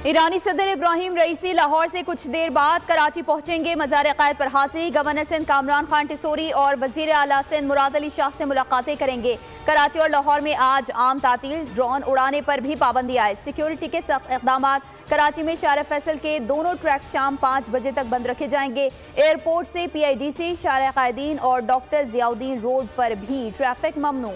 ईरानी सदर इब्राहिम रईसी लाहौर से कुछ देर बाद कराची पहुंचेंगे। मज़ार क़ायद पर हाजिरी। गवर्नर सिंध कामरान खान टिसोरी और वज़ीर आला सिंध मुराद अली शाह से मुलाकातें करेंगे। कराची और लाहौर में आज आम तातील, ड्रोन उड़ाने पर भी पाबंदी आयद। सिक्योरिटी के सख्त इक़दाम। कराची में शार फैसल के दोनों ट्रैक्स शाम 5 बजे तक बंद रखे जाएंगे। एयरपोर्ट से PIDC, शार क़ायदीन और डॉक्टर ज़ियाउद्दीन रोड पर भी ट्रैफिक ममनू।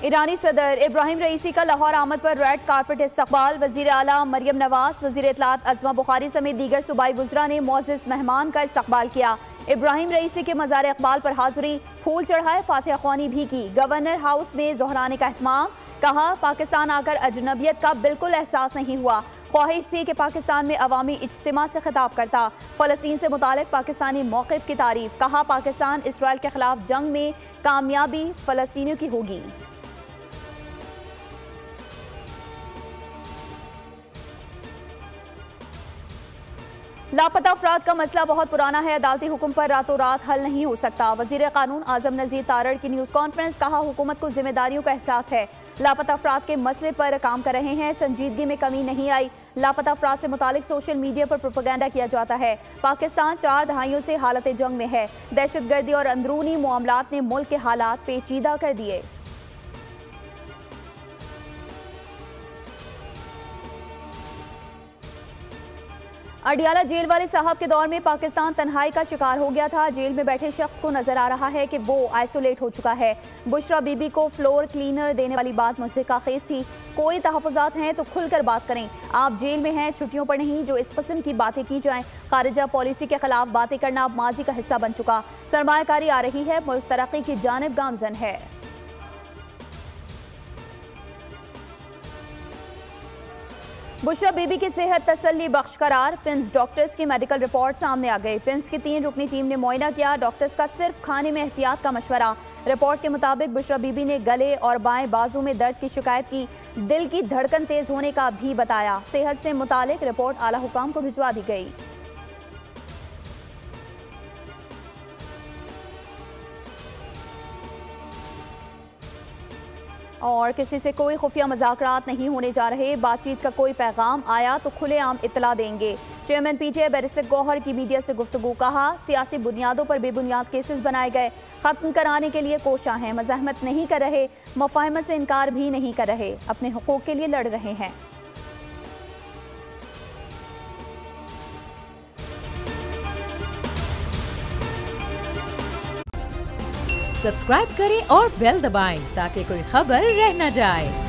ईरानी सदर इब्राहिम रईसी का लाहौर आमद पर रेड कारपेट इस्तकबाल। वज़ीर आला मरियम नवाज, वज़ीर इत्तलात अज़मा बुखारी समेत दीगर सूबाई वुज़रा ने मुअज़्ज़ज़ मेहमान का इस्तकबाल किया। इब्राहिम रईसी के मज़ार इक़बाल पर हाज़िरी, फूल चढ़ाए, फातिहा ख़्वानी भी की। गवर्नर हाउस में ज़ोहराने का एहतमाम। कहा, पाकिस्तान आकर अजनबियत का बिल्कुल एहसास नहीं हुआ। ख्वाहिश थी कि पाकिस्तान में अवामी इज्तिमा से खिताब करता। फ़लस्तीन से मुतालिक पाकिस्तानी मौक़िफ़ की तारीफ़। कहा, पाकिस्तान इसराइल के खिलाफ जंग में कामयाबी फ़लस्तीनियों की होगी। लापता अफराद का मसला बहुत पुराना है। अदालती हुक्म पर रातों रात हल नहीं हो सकता। वज़ीर क़ानून आज़म नज़ीर तारड़ की न्यूज़ कॉन्फ्रेंस। कहा, हुकूमत को जिम्मेदारियों का एहसास है। लापता अफराद के मसले पर काम कर रहे हैं। संजीदगी में कमी नहीं आई। लापता अफराद से मुतालिक सोशल मीडिया पर प्रोपेगेंडा किया जाता है। पाकिस्तान 4 दहाइयों से हालत जंग में है। दहशतगर्दी और अंदरूनी मामलात ने मुल्क के हालात पेचीदा कर दिए। अडियाला जेल वाले साहब के दौर में पाकिस्तान तन्हाई का शिकार हो गया था। जेल में बैठे शख्स को नजर आ रहा है कि वो आइसोलेट हो चुका है। बुशरा बीबी को फ्लोर क्लीनर देने वाली बात मुझसे काखेज थी। कोई तहफ़्फ़ुज़ात हैं तो खुलकर बात करें। आप जेल में हैं, छुट्टियों पर नहीं जो इस किस्म की बातें की जाएं। खारिजा पॉलिसी के खिलाफ बातें करना अब माजी का हिस्सा बन चुका। सरमायाकारी आ रही है, मुल्क तरक्की की जानिब गामजन है। बुशरा बीबी की सेहत तसल्ली बख्श करार। पिम्स डॉक्टर्स की मेडिकल रिपोर्ट सामने आ गई। पिम्स की 3 रुकनी टीम ने मुआयना किया। डॉक्टर्स का सिर्फ खाने में एहतियात का मशवरा। रिपोर्ट के मुताबिक बुशरा बीबी ने गले और बाएं बाजू में दर्द की शिकायत की। दिल की धड़कन तेज होने का भी बताया। सेहत से मुतालिक रिपोर्ट आला हुकाम को भिजवा दी गई। और किसी से कोई खुफिया मुज़ाकरात नहीं होने जा रहे। बातचीत का कोई पैगाम आया तो खुलेआम इत्तला देंगे। चेयरमैन PTI बैरिस्टर गौहर की मीडिया से गुफ्तगू। कहा, सियासी बुनियादों पर बेबुनियाद केसेस बनाए गए। ख़त्म कराने के लिए कोशां हैं। मज़ाहमत नहीं कर रहे, मुफ़ाहमत से इनकार भी नहीं कर रहे। अपने हुकूक के लिए लड़ रहे हैं। सब्सक्राइब करें और बेल दबाएं ताकि कोई खबर रह न जाए।